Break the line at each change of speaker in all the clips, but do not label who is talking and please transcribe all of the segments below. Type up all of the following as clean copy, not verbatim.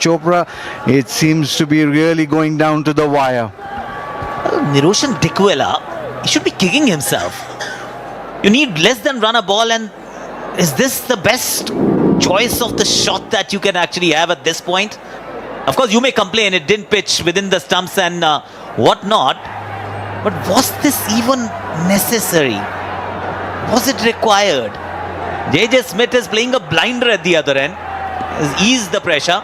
Chopra, it seems to be really going down to the wire.
Niroshan Dickwella, he should be kicking himself. You need less than run a ball, and is this the best choice of the shot that you can actually have at this point? Of course, you may complain it didn't pitch within the stumps and whatnot, but was this even necessary? Was it required? JJ Smith is playing a blinder at the other end. Has eased the pressure.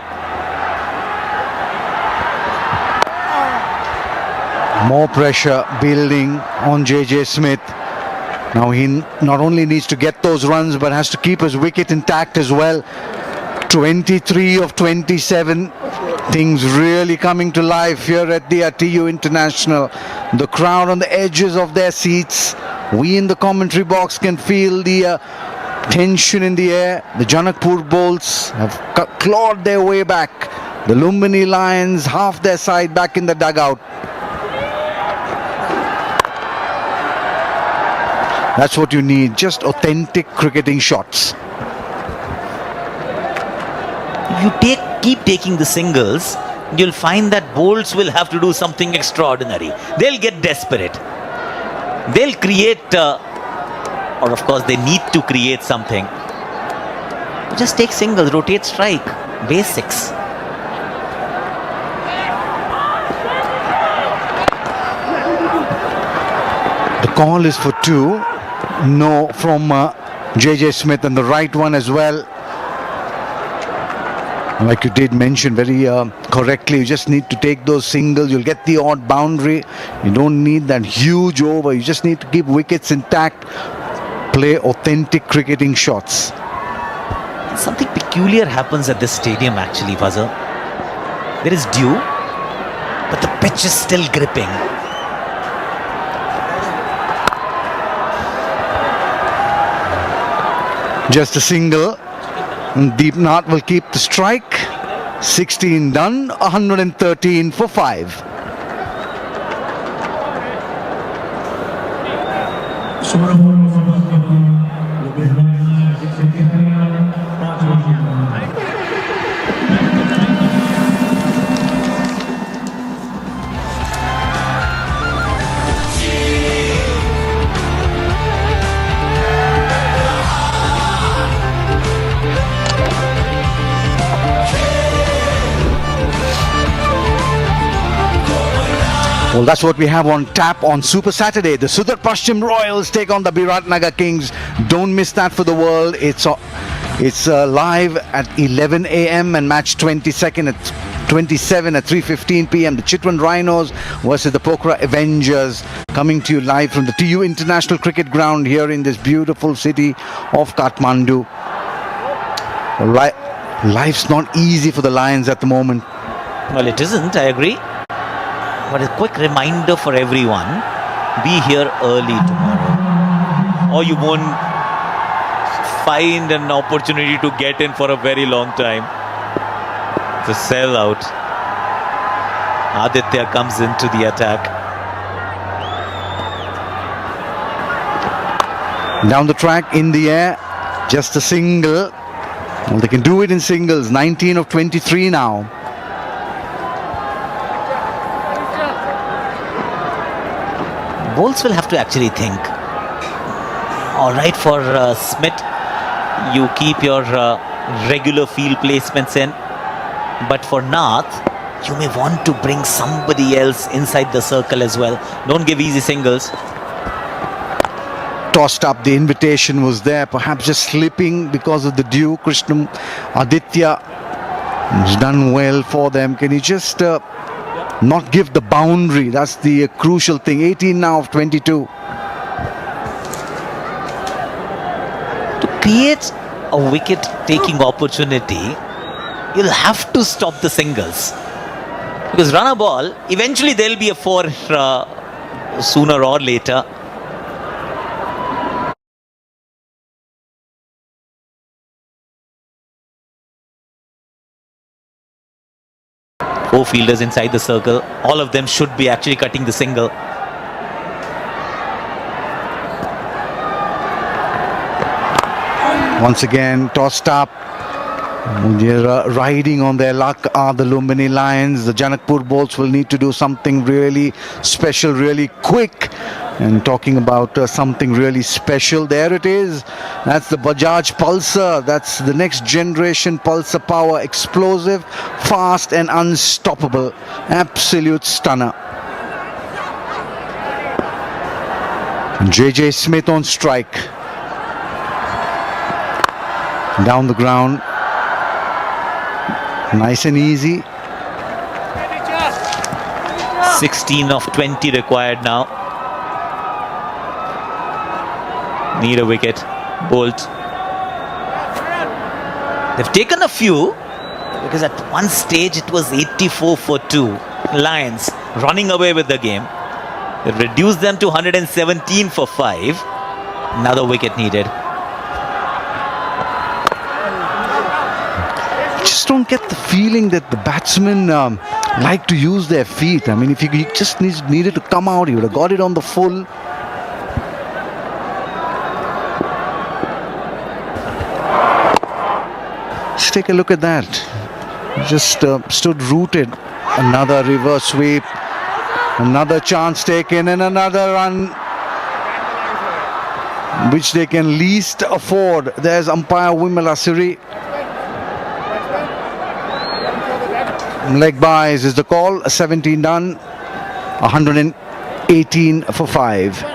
More pressure building on JJ Smith. Now he not only needs to get those runs but has to keep his wicket intact as well. 23 of 27. Things really coming to life here at the TU International. The crowd on the edges of their seats. We in the commentary box can feel the tension in the air. The Janakpur Bolts have clawed their way back. The Lumbini Lions half their side back in the dugout. That's what you need, just authentic cricketing shots.
If you keep taking the singles, you'll find that Bolts will have to do something extraordinary. They'll get desperate. They'll create, or of course they need to create something. Just take singles, rotate strike, basics.
The call is for 2. No from JJ Smith, and the right one as well. Like you did mention very correctly, you just need to take those singles. You'll get the odd boundary. You don't need that huge over. You just need to keep wickets intact. Play authentic cricketing shots.
Something peculiar happens at this stadium actually, Fazal. There is dew, but the pitch is still gripping.
Just a single. Deepnath will keep the strike. 16 done, 113 for 5. Well, that's what we have on tap on Super Saturday. The Sudar Pashchim Royals take on the Biratnagar Kings. Don't miss that for the world. It's live at 11 a.m. and match 27 at 3:15 p.m. The Chitwan Rhinos versus the Pokhara Avengers, coming to you live from the TU International Cricket Ground here in this beautiful city of Kathmandu. Life's not easy for the Lions at the moment.
Well, it isn't, I agree. But a quick reminder for everyone, be here early tomorrow, or you won't find an opportunity to get in for a very long time. It's a sellout. Aditya comes into the attack.
Down the track, in the air, just a single. Well, they can do it in singles. 19 of 23 now.
Bolts will have to actually think. All right, for Smith, you keep your regular field placements in. But for Nath, you may want to bring somebody else inside the circle as well. Don't give easy singles.
Tossed up, the invitation was there, perhaps just slipping because of the dew. Krishnam Aditya has done well for them. Can you just not give the boundary? That's the crucial thing. 18 now of 22.
To create a wicket-taking opportunity, you'll have to stop the singles. Because run a ball, eventually there'll be a 4 sooner or later. Four fielders inside the circle. All of them should be actually cutting the single.
Once again, tossed up. They're riding on their luck are the Lumbini Lions. The Janakpur Bolts will need to do something really special, really quick. And talking about something really special, there it is. That's the Bajaj Pulsar. That's the next generation Pulsar power. Explosive, fast and unstoppable. Absolute stunner. JJ Smith on strike. Down the ground. Nice and easy.
16 of 20 required now. Need a wicket. Bolt. They've taken a few because at one stage it was 84 for 2. Lions running away with the game. They've reduced them to 117 for 5. Another wicket needed.
Just don't get the feeling that the batsmen like to use their feet. I mean, if he just needed to come out, he would have got it on the full. Just take a look at that. Just stood rooted. Another reverse sweep. Another chance taken and another run which they can least afford. There's umpire Wimala Siri. Leg byes is the call. 17 done. 118 for 5.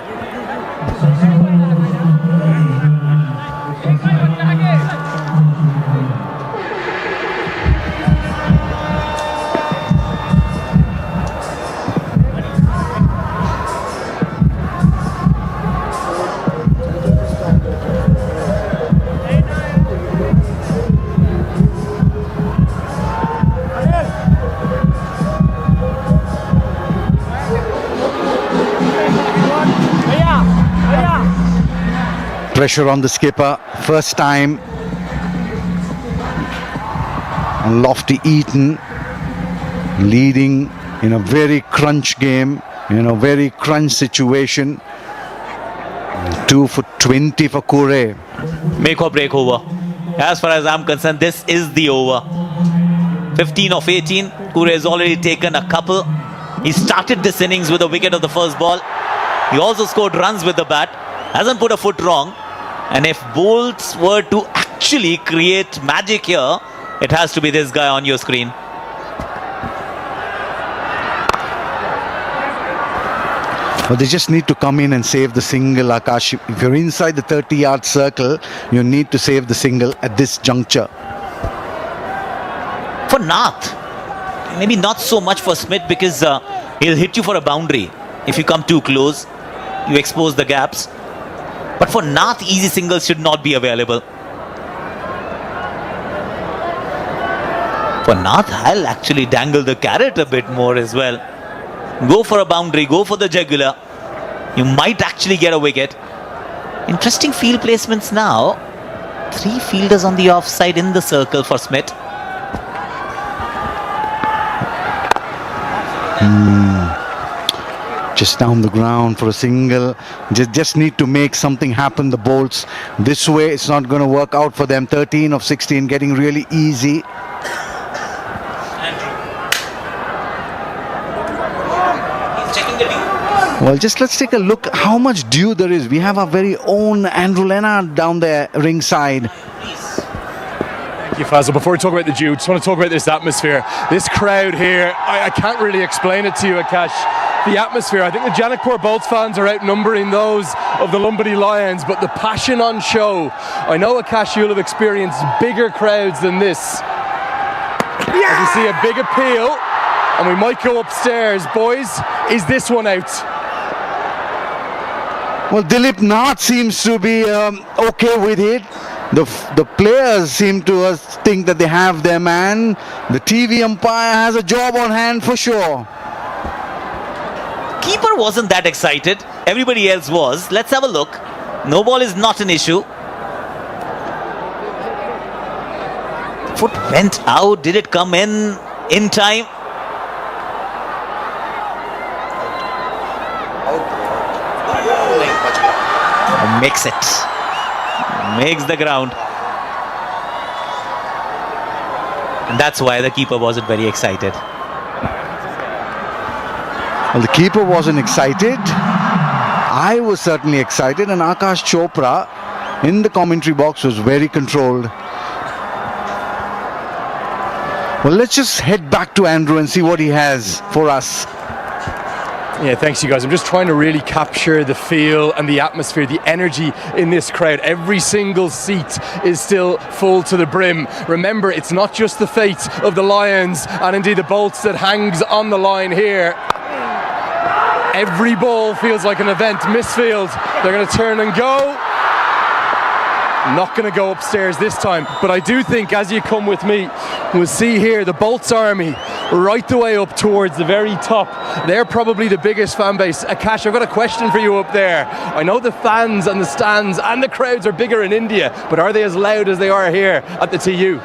Pressure on the skipper, first time on Lofty Eaton, leading in a very crunch game, in a very crunch situation. 2 for 20 for Kure.
Make or break over. As far as I'm concerned, this is the over. 15 of 18. Kure has already taken a couple. He started this innings with a wicket of the first ball. He also scored runs with the bat. Hasn't put a foot wrong. And if Bolts were to actually create magic here, it has to be this guy on your screen.
But they just need to come in and save the single, Akash. If you're inside the 30-yard circle, you need to save the single at this juncture.
For Nath, maybe not so much for Smith because he'll hit you for a boundary. If you come too close, you expose the gaps. But for Nath, easy singles should not be available. For Nath, I'll actually dangle the carrot a bit more as well. Go for a boundary, go for the jugular. You might actually get a wicket. Interesting field placements now. 3 fielders on the offside in the circle for Smith.
Just down the ground for a single. Just need to make something happen, the Bolts. This way, it's not going to work out for them. 13 of 16, getting really easy. Well, just let's take a look how much dew there is. We have our very own Andrew Leonard down there ringside.
Thank you, Fazal. Before we talk about the dew, just want to talk about this atmosphere. This crowd here, I can't really explain it to you, Akash. The atmosphere, I think the Janakpur Bolts fans are outnumbering those of the Lumbini Lions, but the passion on show. I know, Akash, you'll have experienced bigger crowds than this. As you see a big appeal, and we might go upstairs. Boys, is this one out?
Well, Dilip Nath seems to be okay with it. The players seem to think that they have their man. The TV umpire has a job on hand for sure.
Keeper wasn't that excited. Everybody else was. Let's have a look. No ball is not an issue. Foot went out. Did it come in time? Makes it. Makes the ground. And that's why the keeper wasn't very excited.
Well, the keeper wasn't excited. I was certainly excited, and Akash Chopra in the commentary box was very controlled. Well, let's just head back to Andrew and see what he has for us.
Yeah, thanks you guys. I'm just trying to really capture the feel and the atmosphere, the energy in this crowd. Every single seat is still full to the brim. Remember, it's not just the fate of the Lions and indeed the Bolts that hangs on the line here. Every ball feels like an event. Misfield, they're going to turn and go. Not going to go upstairs this time, but I do think as you come with me, we'll see here the Bolts Army right the way up towards the very top. They're probably the biggest fan base. Akash, I've got a question for you up there. I know the fans and the stands and the crowds are bigger in India, but are they as loud as they are here at the TU?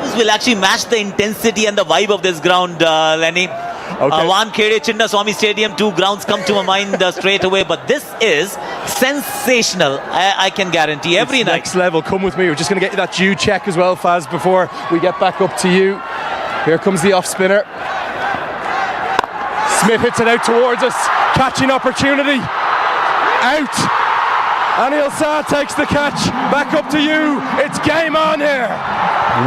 This will actually match the intensity and the vibe of this ground, Lenny.
Okay.
Wankhede Chinnaswamy Stadium, two grounds come to my mind straight away, but this is sensational. I can guarantee every night.
Next level. Come with me. We're just going to get you that due check as well, Faz, before we get back up to you. Here comes the off spinner. Smith hits it out towards us. Catching opportunity. Out. Anil Shah takes the catch. Back up to you. It's game on here.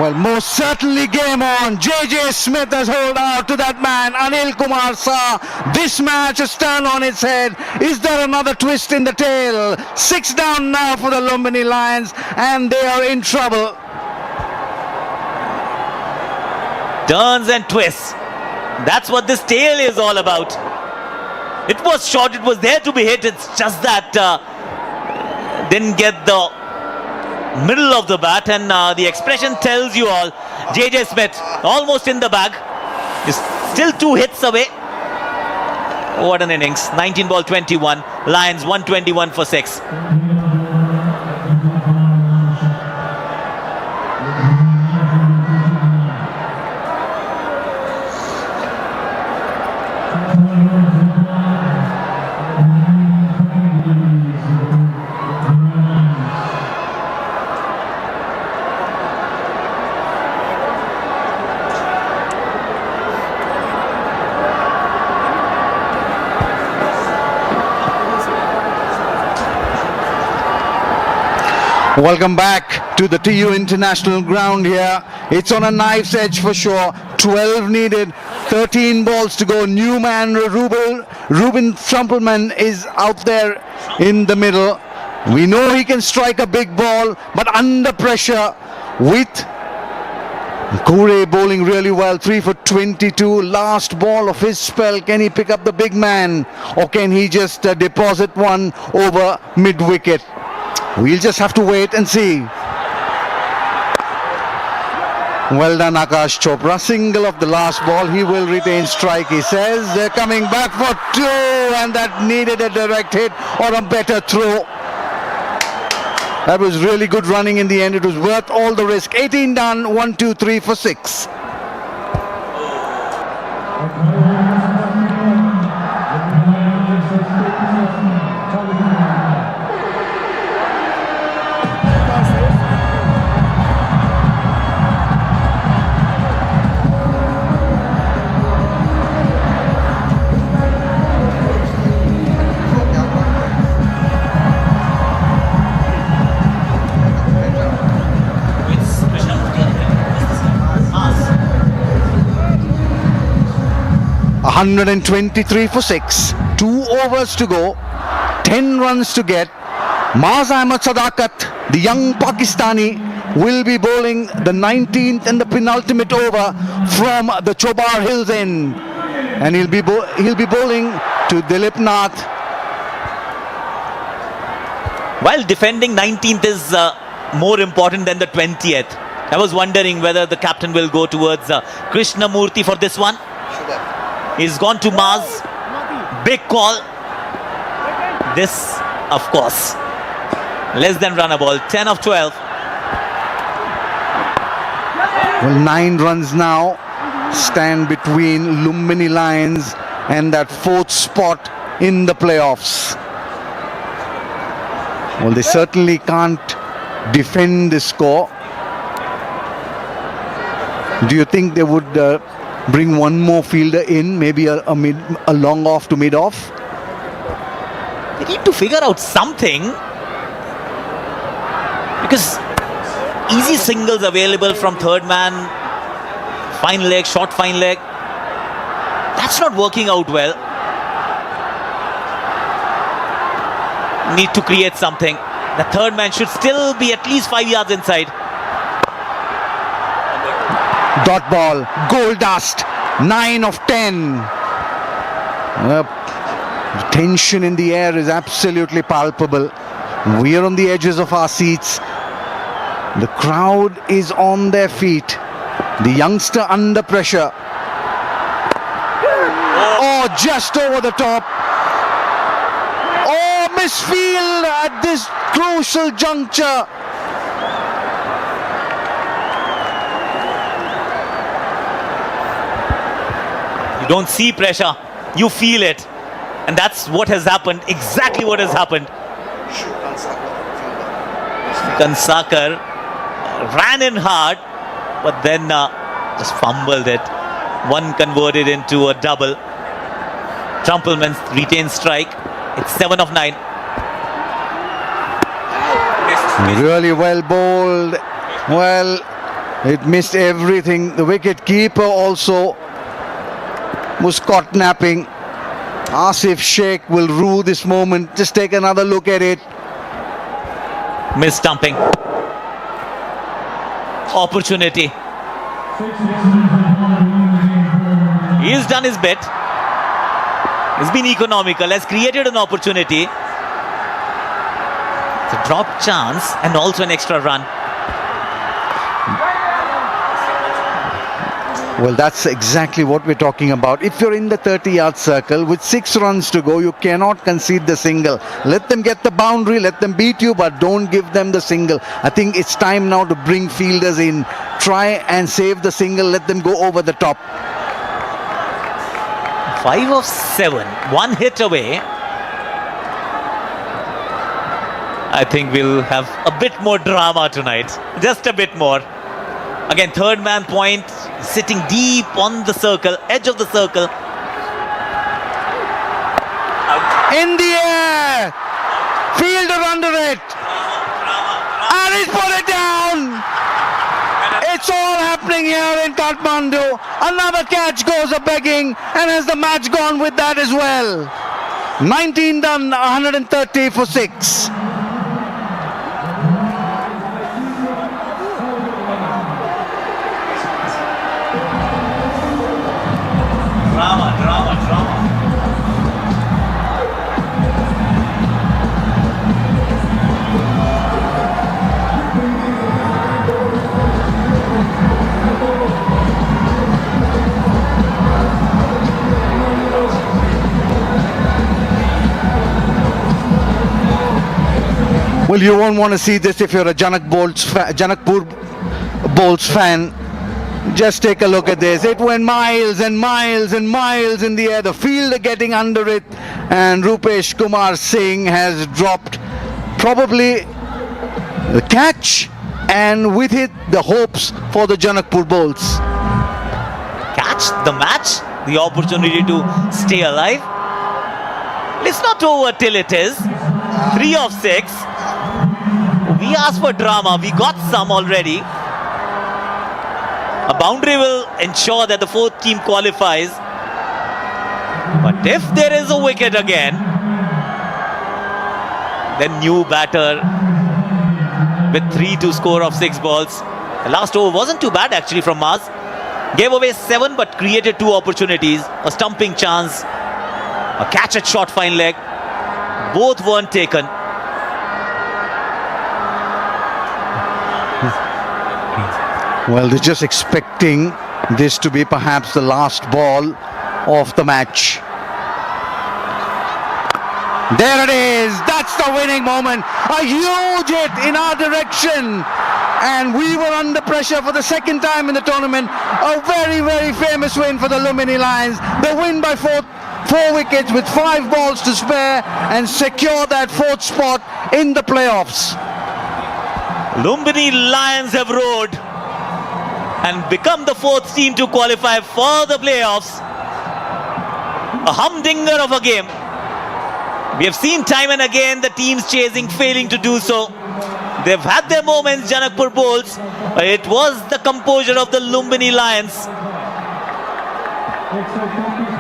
Well, most certainly game on. JJ Smith has held out to that man, Anil Kumar Shah. This match has turned on its head. Is there another twist in the tail? 6 down now for the Lumbini Lions, and they are in trouble.
Turns and twists. That's what this tale is all about. It was short, it was there to be hit. It's just that didn't get the middle of the bat, and the expression tells you all. JJ Smith almost in the bag, is still 2 hits away. What an innings. 19 ball 21, Lions 121 for 6.
Welcome back to the TU International ground here. It's on a knife's edge for sure. 12 needed, 13 balls to go. New man Ruben Trumpelman is out there in the middle. We know he can strike a big ball, but under pressure with Kure bowling really well. 3 for 22. Last ball of his spell. Can he pick up the big man, or can he just deposit one over mid-wicket? We'll just have to wait and see. Well done, Akash Chopra. Single of the last ball. He will retain strike, he says. They're coming back for 2, and that needed a direct hit or a better throw. That was really good running in the end. It was worth all the risk. 18 done, 1, 2, 3 for 6.
Yes.
123 for 6. 2 overs to go. 10 runs to get. Maaz Ahmed Sadakat, the young Pakistani, will be bowling the 19th and the penultimate over from the Chobar Hills end. And he'll be bowling to Dilip Nath.
While defending 19th is more important than the 20th, I was wondering whether the captain will go towards Krishnamurthy for this one. He's gone to Maaz. Big call. This, of course, less than run a ball. 10 of 12.
Well, 9 runs now stand between Lumbini Lions and that 4th spot in the playoffs. Well, they certainly can't defend this score. Do you think they would bring one more fielder in, maybe a long off to mid off?
They need to figure out something, because easy singles available from third man, fine leg, short fine leg. That's not working out well. Need to create something. The third man should still be at least 5 yards inside.
Dot ball, goal dust, 9 of 10. The tension in the air is absolutely palpable. We are on the edges of our seats. The crowd is on their feet. The youngster under pressure. Oh, just over the top. Oh, misfield at this crucial juncture.
You don't see pressure, you feel it. And that's what has happened, exactly what has happened. Kansakar ran in hard, but then just fumbled it. One converted into a double. Trumpelman retains strike. It's 7 of 9.
Really well bowled. Well, it missed everything. The wicket keeper also was caught napping. Asif Sheikh will rue this moment. Just take another look at it.
Miss stumping. Opportunity. He's done his bit. He's been economical, has created an opportunity. It's a drop chance and also an extra run.
Well, that's exactly what we're talking about. If you're in the 30-yard circle with 6 runs to go, you cannot concede the single. Let them get the boundary, let them beat you, but don't give them the single. I think it's time now to bring fielders in. Try and save the single, let them go over the top.
5 of 7, 1 hit away. I think we'll have a bit more drama tonight. Just a bit more. Again, third man point, sitting deep on the circle, edge of the circle.
In the air! Fielder under it! And he's put it down! It's all happening here in Kathmandu. Another catch goes a-begging, and has the match gone with that as well? 19 done, 130 for 6.
Drama, drama, drama.
Well, you won't want to see this if you're a Janakpur Bolts fan. Just take a look at this. It went miles and miles and miles in the air. The fielder getting under it, and Rupesh Kumar Singh has dropped probably the catch, and with it the hopes for the Janakpur Bolts.
Catch the match, the opportunity to stay alive. It's not over till it is. 3 of 6. We asked for drama, we got some already. A boundary will ensure that the 4th team qualifies. But if there is a wicket again, then new batter with 3 to score of 6 balls. The last over wasn't too bad actually from Mars. Gave away 7 but created 2 opportunities. A stumping chance, a catch at short fine leg. Both weren't taken.
Well, they're just expecting this to be perhaps the last ball of the match. There it is. That's the winning moment. A huge hit in our direction. And we were under pressure for the 2nd time in the tournament. A very, very famous win for the Lumbini Lions. They win by 4 wickets with 5 balls to spare and secure that 4th spot in the playoffs.
Lumbini Lions have roared. and become the fourth team to qualify for the playoffs. A humdinger of a game. We have seen time and again the teams chasing failing to do so. They've had their moments, Janakpur Bulls, but it was the composure of the Lumbini Lions.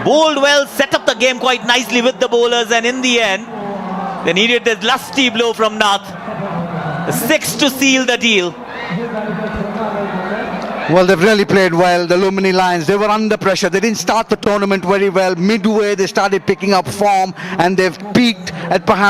Bowled well, set up the game quite nicely with the bowlers, and in the end, they needed this lusty blow from Nath. The six to seal the deal.
Well, they've really played well, the Lumbini Lions. They were under pressure. They didn't start the tournament very well. Midway, they started picking up form, and they've peaked at perhaps